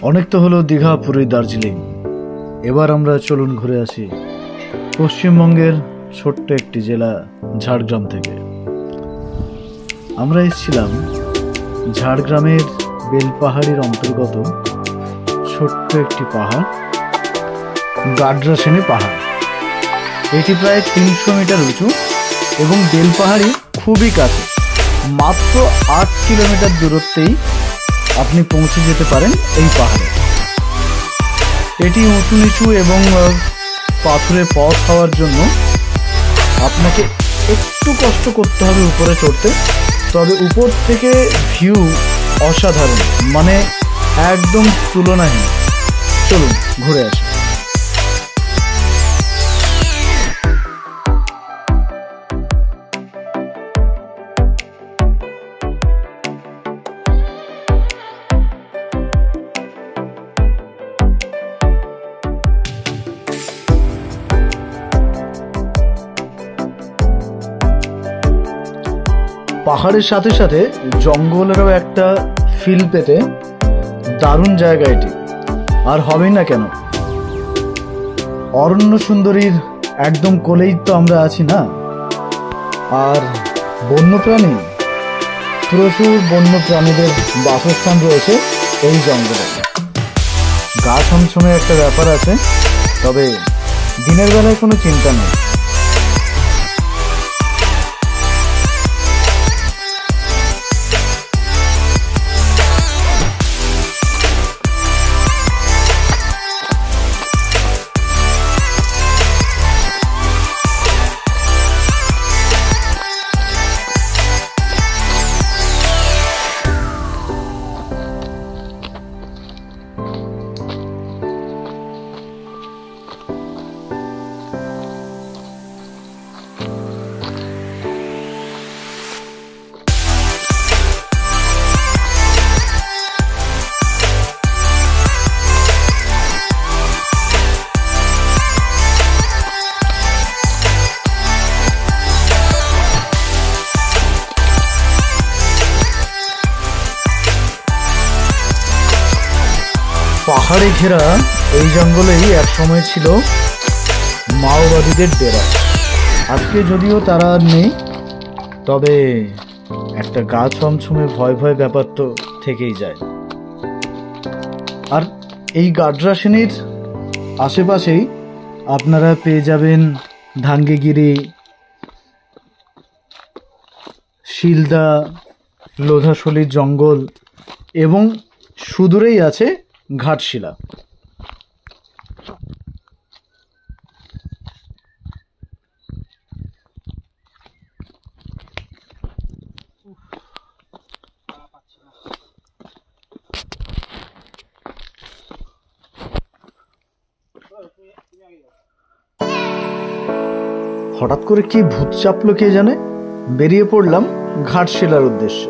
অনেক তো হলো দীঘা, পুরী, দার্জিলিং। এবার আমরা চলুন ঘুরে আসি পশ্চিমবঙ্গের ছোট্ট একটি জেলা ঝাড়গ্রাম থেকে। আমরা এসেছিলাম ঝাড়গ্রামের বেলপাহাড়ির অন্তর্গত ছোট্ট একটি পাহাড়, গাড্রাসেনী পাহাড়। এটি প্রায় 300 মিটার উঁচু এবং বেলপাহাড়ি খুবই কাছে, মাত্র 8 কিলোমিটার দূরত্বেই আপনি পৌঁছে যেতে পারেন এই পাহাড়ে। এটি উঁচু নিচু এবং পাথুরে পথ হওয়ার জন্য আপনাকে একটু কষ্ট করতে হবে উপরে চড়তে, তবে উপর থেকে ভিউ অসাধারণ, মানে একদম তুলনাহীন। চলুন ঘুরে আসি। পাহাড়ের সাথে সাথে জঙ্গলেরও একটা ফিল পেতে দারুণ জায়গা এটি, আর হবেই না কেন। অরণ্য সুন্দরীর একদম কোলেই তো আমরা আছি না। আর বন্যপ্রাণী, প্রচুর বন্যপ্রাণীদের বাসস্থান রয়েছে এই জঙ্গলে। গা ছমছমে একটা ব্যাপার আছে, তবে দিনের বেলায় কোনো চিন্তা নেই। পাহাড়ে ঘেরা এই জঙ্গলেই এক সময় ছিল মাওবাদীদের ডেরা। আজকে যদিও তারা আর নেই, তবে একটা গা ছমছমে ভয় ভয় ব্যাপার তো থেকেই যায়। আর এই গাড্রাসেনীর আশেপাশেই আপনারা পেয়ে যাবেন ধাঙ্গেগিরি, শিলদা, লোধাশলির জঙ্গল এবং সুদূরেই আছে ঘাটশিলা। হঠাৎ করে কি ভূত চাপলো কে জানে, বেরিয়ে পড়লাম ঘাটশিলার উদ্দেশ্যে।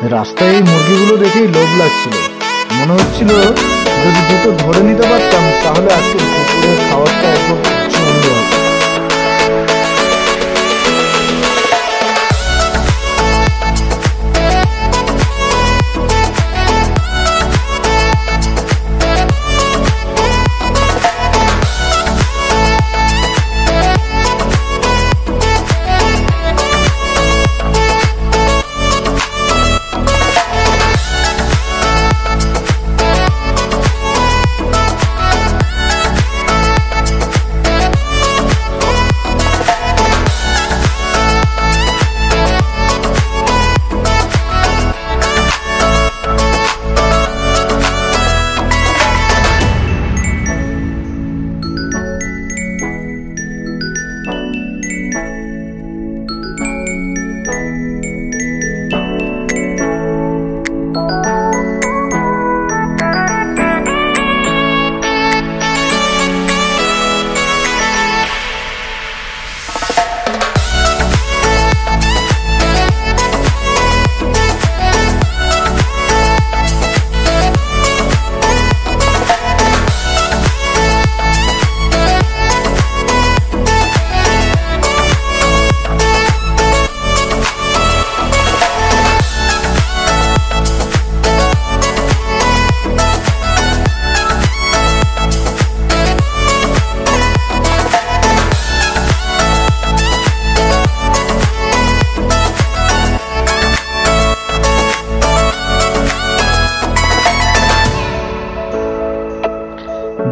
রাস্তায় এই মুরগিগুলো দেখেই লোভ লাগছিল, মনে হচ্ছিল যদি দুটো ধরে নিতে পারতাম তাহলে আজকে দুপুরের খাবারটা একদম চূর্ণ হতো।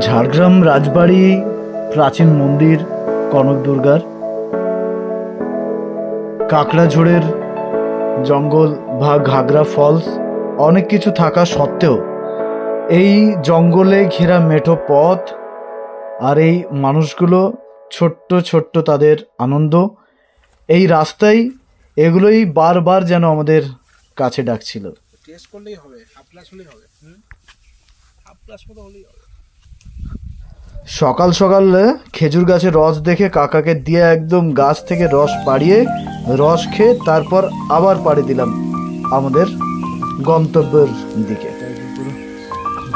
ঝাড়গ্রাম রাজবাড়ি, প্রাচীন মন্দির কনক দুর্গার, কাকড়াঝোড়ের জঙ্গল বা ঘাগরা ফলস, অনেক কিছু থাকা সত্ত্বেও এই জঙ্গলে ঘেরা মেঠো পথ আর এই মানুষগুলো ছোট্ট ছোট্ট তাদের আনন্দ, এই রাস্তায় এগুলোই বারবার যেন আমাদের কাছে ডাকছিল। টেস্ট করলেই হবে, হাফ হলেই হবে, হাফ মতো হলেই হবে। সকাল সকাল খেজুর গাছের রস দেখে কাকাকে দিয়ে একদম গাছ থেকে রস পাড়িয়ে রস খেয়ে তারপর আবার পাড়ি দিলাম আমাদের গন্তব্যের দিকে।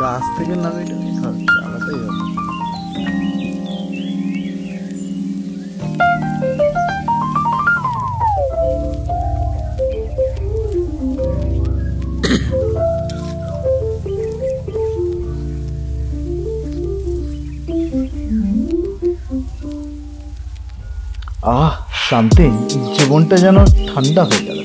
গাছ থেকে নামে আলাদাই হবে। আহ, শান্তি, জীবনটা যেন ঠান্ডা হয়ে গেল।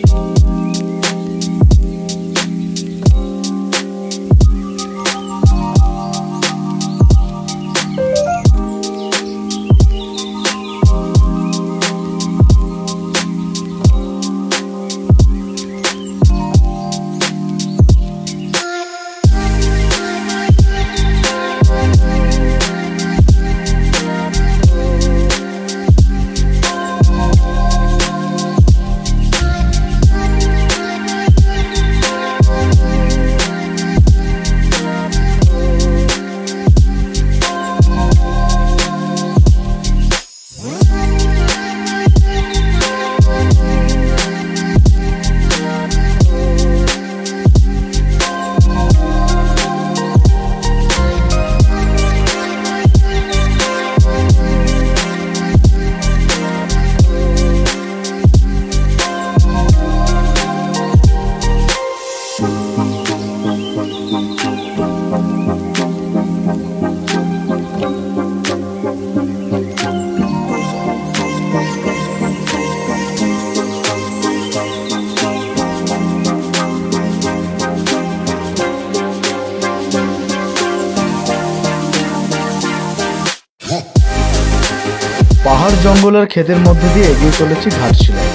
পাহাড় জঙ্গলের ক্ষেতের মধ্যে দিয়ে এগিয়ে চলেছি ঘাটশিলায়,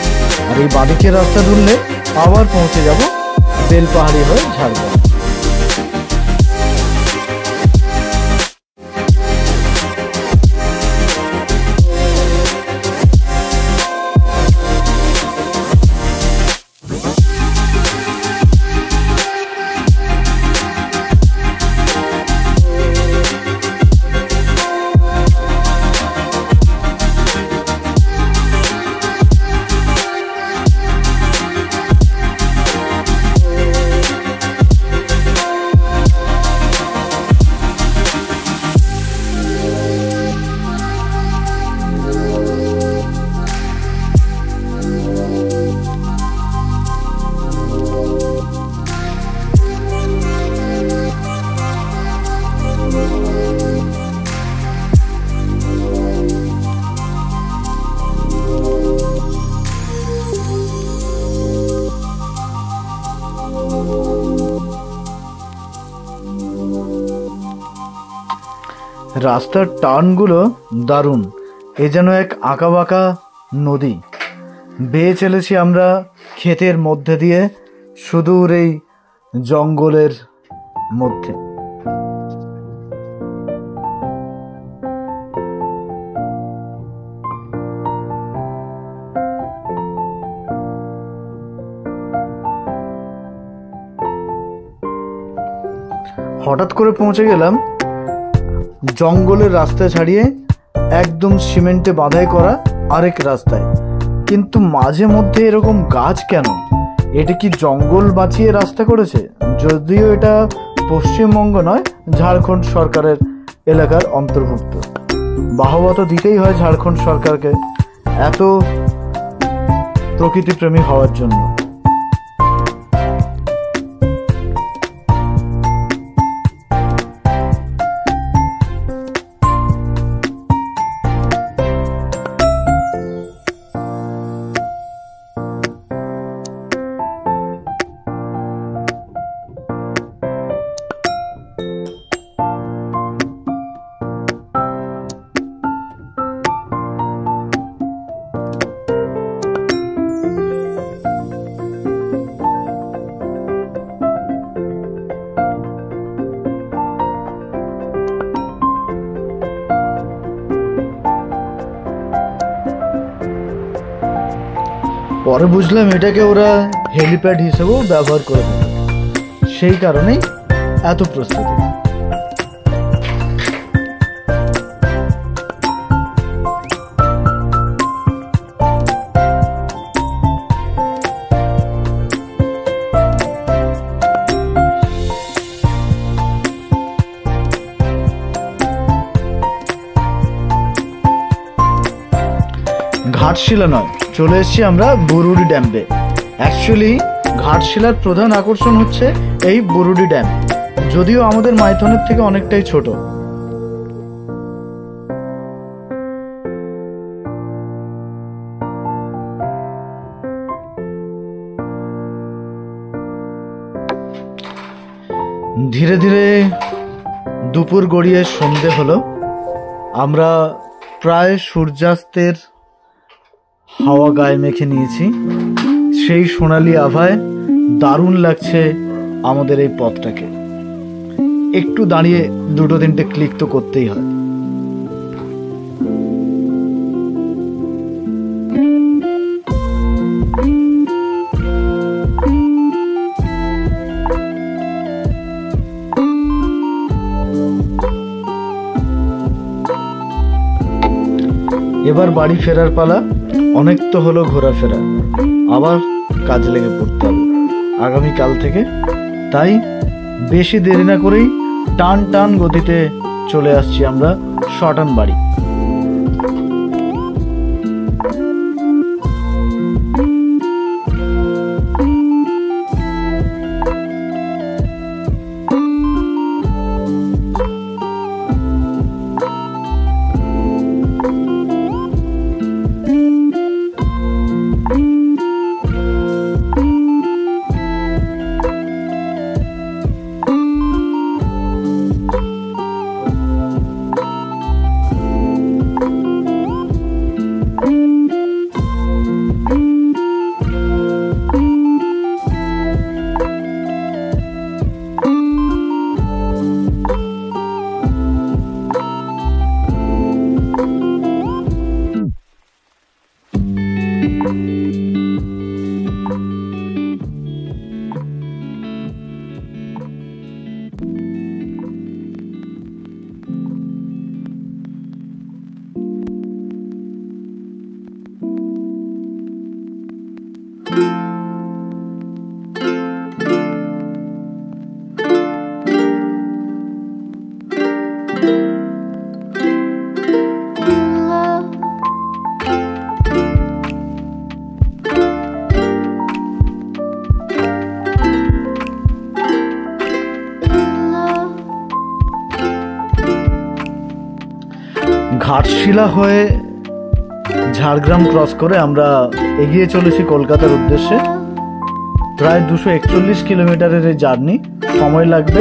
আর এই বাঁদিকের রাস্তা ধরলে আবার পৌঁছে যাব বেলপাহাড়ি হয়ে ঝাড়গ্রাম। রাস্তার টার্নগুলো দারুণ, এ যেন এক আঁকাবাঁকা নদী। বেয়ে চলেছি আমরা ক্ষেতের মধ্যে দিয়ে, সুদূর এই জঙ্গলের মধ্যে। হঠাৎ করে পৌঁছে গেলাম জঙ্গলের রাস্তা ছাড়িয়ে একদম সিমেন্টে বাঁধাই করা আরেক রাস্তায়। কিন্তু মাঝে মধ্যে এরকম গাছ কেন? এটা কি জঙ্গল বাঁচিয়ে রাস্তা করেছে? যদিও এটা পশ্চিমবঙ্গ নয়, ঝাড়খণ্ড সরকারের এলাকার অন্তর্ভুক্ত। বাহবা তো দিতেই হয় ঝাড়খণ্ড সরকারকে এত প্রকৃতিপ্রেমী হওয়ার জন্য। পরে বুঝলাম এটাকে ওরা হেলিপ্যাড হিসেবেও ব্যবহার করে থাকে, সেই কারণেই এত প্রস্তুতি। ঘাটশিলা নয়, চলে এসেছি আমরা বুরুডি ড্যামে। অ্যাকচুয়ালি ঘাটশিলার প্রধান আকর্ষণ হচ্ছে এই বুরুডি ড্যাম, যদিও আমাদের মাইথনের থেকে অনেকটাই ছোট। ধীরে ধীরে দুপুর গড়িয়ে সন্ধে হলো। আমরা প্রায় সূর্যাস্তের হাওয়া গায়ে মেখে নিয়েছি। সেই সোনালি আভায় দারুণ লাগছে আমাদের এই পথটাকে। একটু দাঁড়িয়ে দুটো তিনটে ক্লিক তো করতেই হয়। এবার বাড়ি ফেরার পালা। অনেক তো হলো ঘোরাফেরা, আবার কাজ লেগে পড়তে হবে আগামীকাল থেকে। তাই বেশি দেরি না করেই টান টান গতিতে চলে আসছি আমরা শটান বাড়ি। ঘাটশিলা হয়ে ঝাড়গ্রাম ক্রস করে আমরা এগিয়ে চলেছি কলকাতার উদ্দেশ্যে। প্রায় 241 কিলোমিটারের এই জার্নি, সময় লাগবে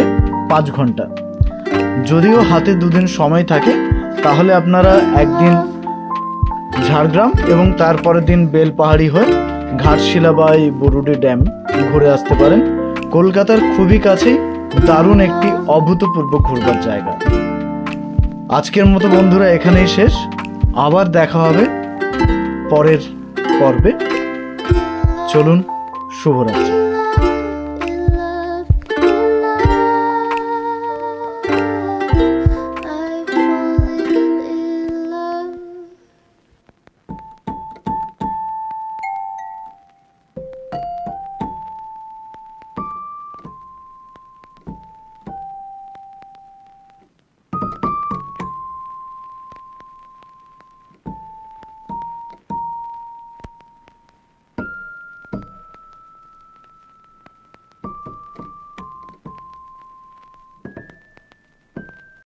5 ঘন্টা। যদিও হাতে 2 দিন সময় থাকে তাহলে আপনারা একদিন ঝাড়গ্রাম এবং তারপরের দিন বেলপাহাড়ি হয়ে ঘাটশিলা বা এই বুরুডি ড্যাম ঘুরে আসতে পারেন। কলকাতার খুবই কাছেই দারুণ একটি অভূতপূর্ব ঘুরবার জায়গা। আজকের মতো বন্ধুরা এখানেই শেষ, আবার দেখা হবে পরের পর্বে। চলুন, শুভরাত্রি।